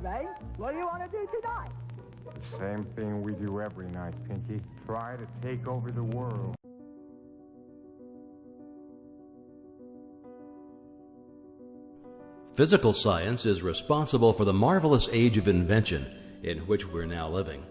Ray. What do you want to do tonight? The same thing we do every night, Pinky. Try to take over the world. Physical science is responsible for the marvelous age of invention in which we're now living.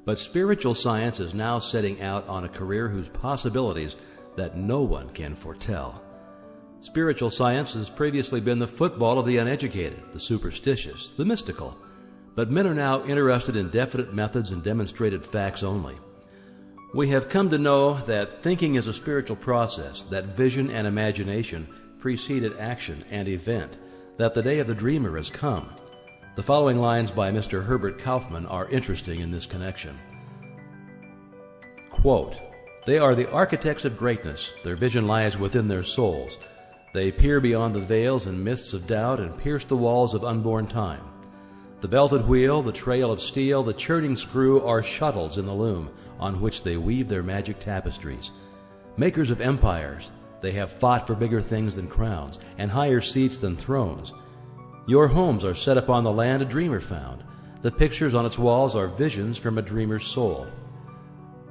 But spiritual science is now setting out on a career whose possibilities that no one can foretell. Spiritual science has previously been the football of the uneducated, the superstitious, the mystical. But men are now interested in definite methods and demonstrated facts only. We have come to know that thinking is a spiritual process, that vision and imagination preceded action and event, that the day of the dreamer has come. The following lines by Mr. Herbert Kaufman are interesting in this connection. Quote, "They are the architects of greatness. Their vision lies within their souls. They peer beyond the veils and mists of doubt and pierce the walls of unborn time. The belted wheel, the trail of steel, the churning screw are shuttles in the loom on which they weave their magic tapestries. Makers of empires, they have fought for bigger things than crowns and higher seats than thrones. Your homes are set upon the land a dreamer found. The pictures on its walls are visions from a dreamer's soul.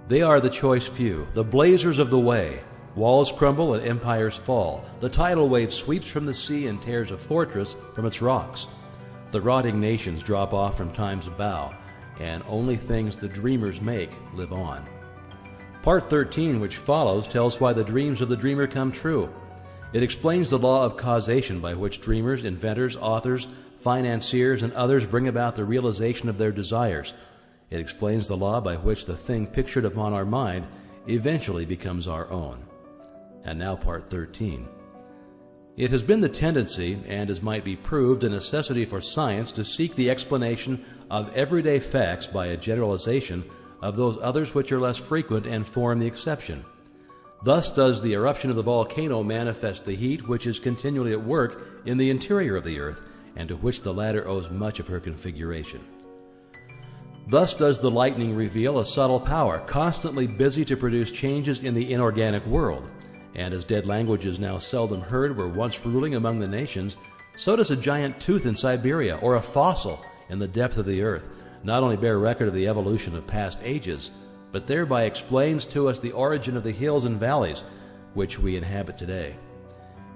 They are the choice few, the blazers of the way. Walls crumble and empires fall. The tidal wave sweeps from the sea and tears a fortress from its rocks. The rotting nations drop off from time's bow, and only things the dreamers make live on." Part 13, which follows, tells why the dreams of the dreamer come true. It explains the law of causation by which dreamers, inventors, authors, financiers, and others bring about the realization of their desires. It explains the law by which the thing pictured upon our mind eventually becomes our own. And now Part 13. It has been the tendency, and as might be proved, a necessity for science to seek the explanation of everyday facts by a generalization of those others which are less frequent and form the exception. Thus does the eruption of the volcano manifest the heat which is continually at work in the interior of the earth, and to which the latter owes much of her configuration. Thus does the lightning reveal a subtle power, constantly busy to produce changes in the inorganic world. And as dead languages now seldom heard were once ruling among the nations, so does a giant tooth in Siberia or a fossil in the depth of the earth not only bear record of the evolution of past ages, but thereby explains to us the origin of the hills and valleys which we inhabit today.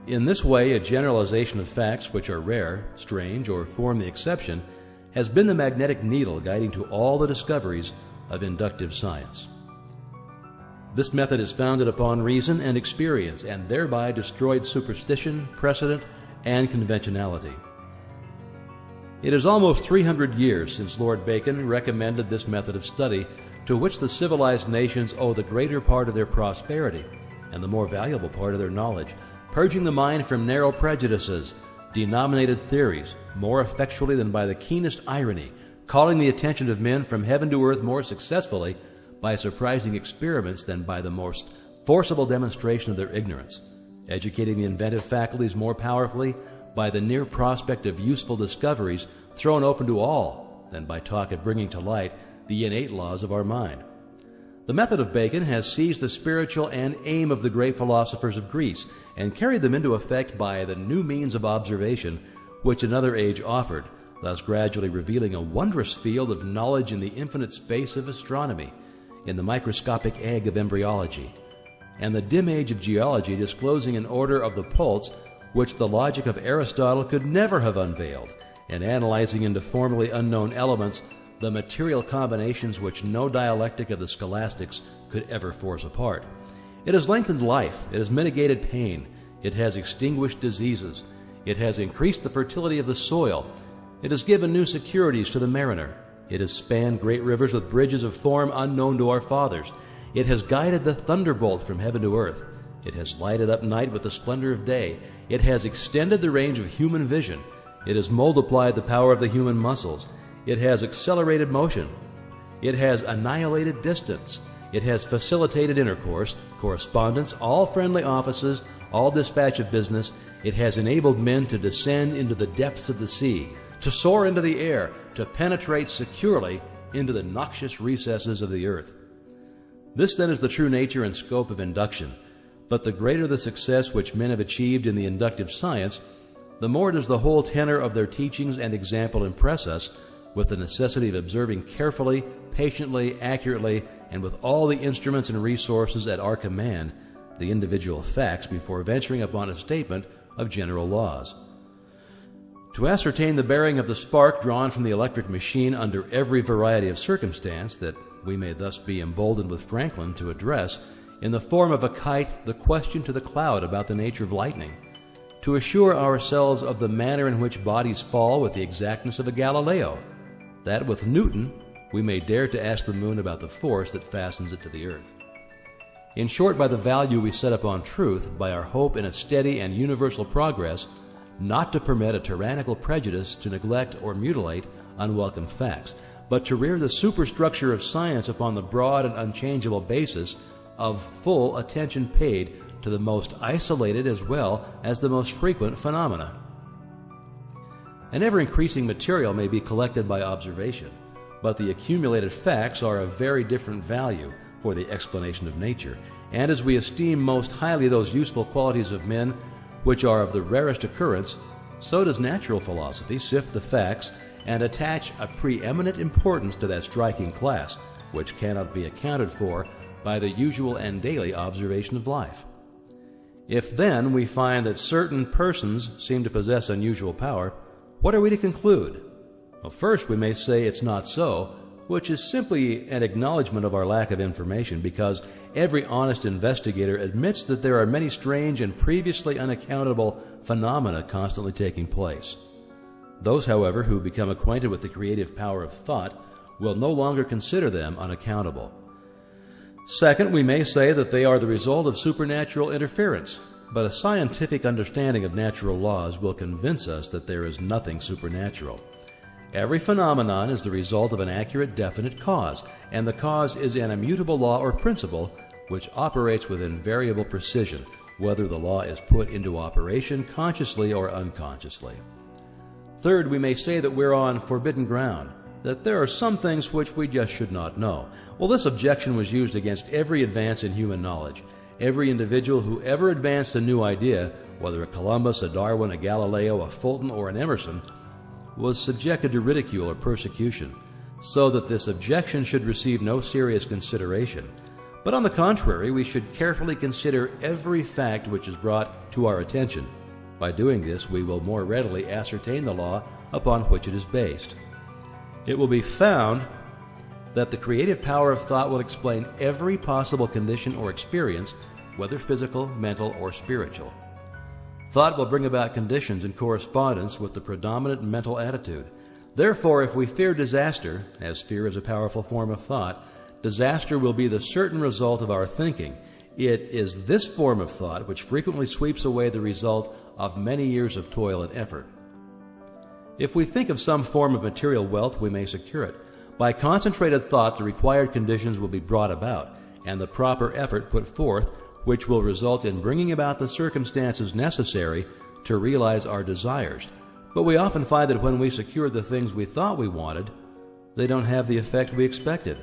In this way, a generalization of facts which are rare, strange, or form the exception has been the magnetic needle guiding to all the discoveries of inductive science. This method is founded upon reason and experience, and thereby destroyed superstition, precedent, and conventionality. It is almost 300 years since Lord Bacon recommended this method of study, to which the civilized nations owe the greater part of their prosperity and the more valuable part of their knowledge, purging the mind from narrow prejudices, denominated theories, more effectually than by the keenest irony, calling the attention of men from heaven to earth more successfully by surprising experiments than by the most forcible demonstration of their ignorance, educating the inventive faculties more powerfully by the near prospect of useful discoveries thrown open to all than by talk of bringing to light the innate laws of our mind. The method of Bacon has seized the spiritual and aim of the great philosophers of Greece and carried them into effect by the new means of observation which another age offered, thus gradually revealing a wondrous field of knowledge in the infinite space of astronomy, in the microscopic egg of embryology, and the dim age of geology disclosing an order of the pulse which the logic of Aristotle could never have unveiled, and analyzing into formerly unknown elements the material combinations which no dialectic of the scholastics could ever force apart. It has lengthened life, it has mitigated pain, it has extinguished diseases, it has increased the fertility of the soil, it has given new securities to the mariner, it has spanned great rivers with bridges of form unknown to our fathers, it has guided the thunderbolt from heaven to earth, it has lighted up night with the splendor of day, it has extended the range of human vision, it has multiplied the power of the human muscles, it has accelerated motion, it has annihilated distance, it has facilitated intercourse, correspondence, all friendly offices, all dispatch of business, it has enabled men to descend into the depths of the sea, to soar into the air, to penetrate securely into the noxious recesses of the earth. This then is the true nature and scope of induction, but the greater the success which men have achieved in the inductive science, the more does the whole tenor of their teachings and example impress us with the necessity of observing carefully, patiently, accurately, and with all the instruments and resources at our command the individual facts before venturing upon a statement of general laws. To ascertain the bearing of the spark drawn from the electric machine under every variety of circumstance, that we may thus be emboldened with Franklin to address, in the form of a kite, the question to the cloud about the nature of lightning, to assure ourselves of the manner in which bodies fall with the exactness of a Galileo, that with Newton we may dare to ask the moon about the force that fastens it to the earth. In short, by the value we set upon truth, by our hope in a steady and universal progress, not to permit a tyrannical prejudice to neglect or mutilate unwelcome facts, but to rear the superstructure of science upon the broad and unchangeable basis of full attention paid to the most isolated as well as the most frequent phenomena. An ever-increasing material may be collected by observation, but the accumulated facts are of very different value for the explanation of nature, and as we esteem most highly those useful qualities of men which are of the rarest occurrence, so does natural philosophy sift the facts and attach a preeminent importance to that striking class which cannot be accounted for by the usual and daily observation of life. If then we find that certain persons seem to possess unusual power, what are we to conclude? Well, first we may say it's not so, which is simply an acknowledgment of our lack of information, because every honest investigator admits that there are many strange and previously unaccountable phenomena constantly taking place. Those, however, who become acquainted with the creative power of thought will no longer consider them unaccountable. Second, we may say that they are the result of supernatural interference, but a scientific understanding of natural laws will convince us that there is nothing supernatural. Every phenomenon is the result of an accurate, definite cause, and the cause is an immutable law or principle which operates with invariable precision, whether the law is put into operation consciously or unconsciously. Third, we may say that we're on forbidden ground, that there are some things which we just should not know. Well, this objection was used against every advance in human knowledge. Every individual who ever advanced a new idea, whether a Columbus, a Darwin, a Galileo, a Fulton, or an Emerson, was subjected to ridicule or persecution, so that this objection should receive no serious consideration. But on the contrary, we should carefully consider every fact which is brought to our attention. By doing this, we will more readily ascertain the law upon which it is based. It will be found that the creative power of thought will explain every possible condition or experience, whether physical, mental, or spiritual. Thought will bring about conditions in correspondence with the predominant mental attitude. Therefore, if we fear disaster, as fear is a powerful form of thought, disaster will be the certain result of our thinking. It is this form of thought which frequently sweeps away the result of many years of toil and effort. If we think of some form of material wealth, we may secure it. By concentrated thought, the required conditions will be brought about, and the proper effort put forth, which will result in bringing about the circumstances necessary to realize our desires. But we often find that when we secure the things we thought we wanted, they don't have the effect we expected.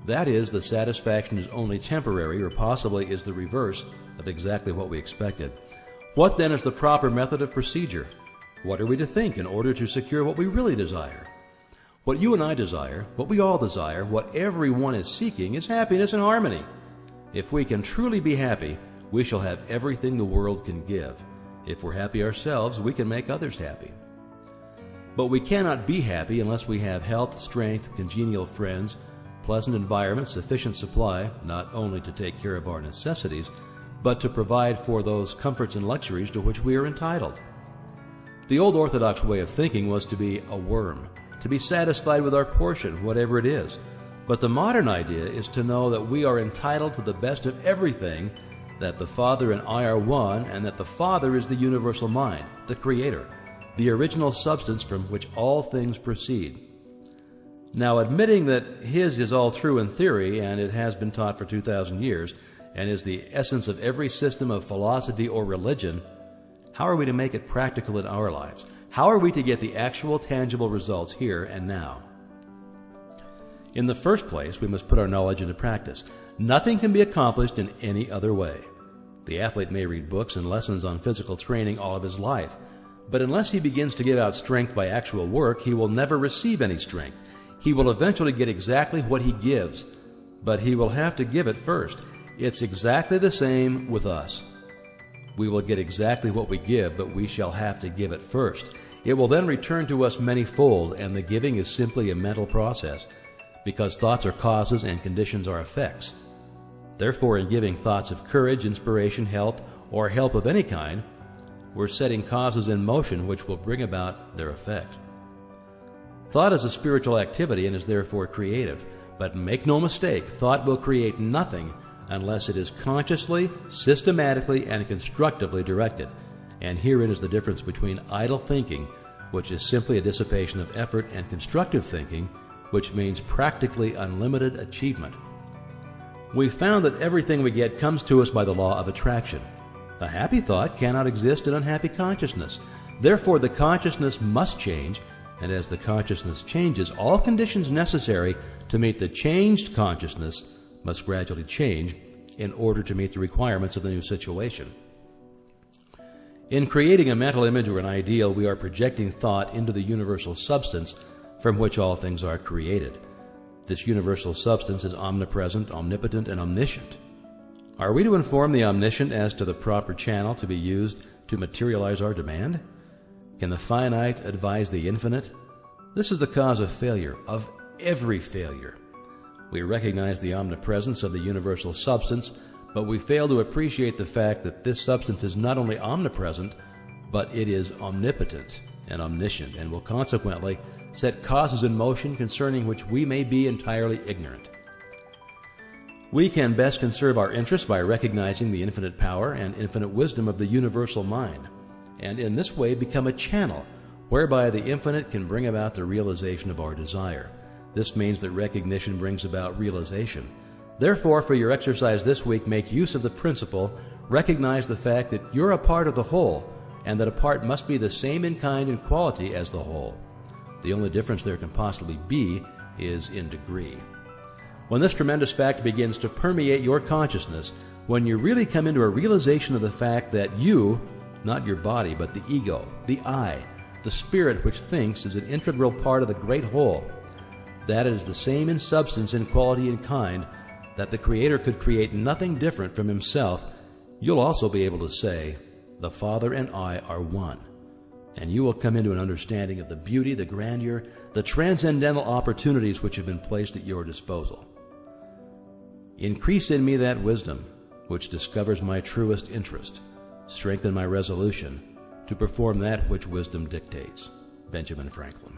That is, the satisfaction is only temporary, or possibly is the reverse of exactly what we expected. What then is the proper method of procedure? What are we to think in order to secure what we really desire? What you and I desire, what we all desire, what everyone is seeking, is happiness and harmony. If we can truly be happy, we shall have everything the world can give. If we're happy ourselves, we can make others happy. But we cannot be happy unless we have health, strength, congenial friends, pleasant environment, sufficient supply, not only to take care of our necessities, but to provide for those comforts and luxuries to which we are entitled. The old orthodox way of thinking was to be a worm, to be satisfied with our portion, whatever it is. But the modern idea is to know that we are entitled to the best of everything, that the Father and I are one, and that the Father is the universal mind, the Creator, the original substance from which all things proceed. Now, admitting that His is all true in theory, and it has been taught for 2,000 years, and is the essence of every system of philosophy or religion, how are we to make it practical in our lives? How are we to get the actual tangible results here and now? In the first place, we must put our knowledge into practice. Nothing can be accomplished in any other way. The athlete may read books and lessons on physical training all of his life, But unless he begins to give out strength by actual work, he will never receive any strength. He will eventually get exactly what he gives, but he will have to give it first. It's exactly the same with us. We will get exactly what we give, but we shall have to give it first. It will then return to us manyfold, and the giving is simply a mental process, because thoughts are causes and conditions are effects. Therefore, in giving thoughts of courage, inspiration, health, or help of any kind, we're setting causes in motion which will bring about their effect. Thought is a spiritual activity and is therefore creative. But make no mistake, thought will create nothing unless it is consciously, systematically, and constructively directed. And herein is the difference between idle thinking, which is simply a dissipation of effort, and constructive thinking, which means practically unlimited achievement. We've found that everything we get comes to us by the law of attraction. A happy thought cannot exist in unhappy consciousness. Therefore, the consciousness must change, and as the consciousness changes, all conditions necessary to meet the changed consciousness must gradually change in order to meet the requirements of the new situation. In creating a mental image or an ideal, we are projecting thought into the universal substance from which all things are created. This universal substance is omnipresent, omnipotent, and omniscient. Are we to inform the omniscient as to the proper channel to be used to materialize our demand? Can the finite advise the infinite? This is the cause of failure, of every failure. We recognize the omnipresence of the universal substance, but we fail to appreciate the fact that this substance is not only omnipresent, but it is omnipotent and omniscient, and will consequently set causes in motion concerning which we may be entirely ignorant. We can best conserve our interests by recognizing the infinite power and infinite wisdom of the universal mind, and in this way become a channel whereby the infinite can bring about the realization of our desire. This means that recognition brings about realization. Therefore, for your exercise this week, make use of the principle, recognize the fact that you're a part of the whole, and that a part must be the same in kind and quality as the whole. The only difference there can possibly be is in degree. When this tremendous fact begins to permeate your consciousness, when you really come into a realization of the fact that you, not your body, but the ego, the I, the spirit which thinks, is an integral part of the great whole, that it is the same in substance, in quality, and kind, that the Creator could create nothing different from Himself, you'll also be able to say, the Father and I are one. And you will come into an understanding of the beauty, the grandeur, the transcendental opportunities which have been placed at your disposal. Increase in me that wisdom which discovers my truest interest. Strengthen my resolution to perform that which wisdom dictates. Benjamin Franklin.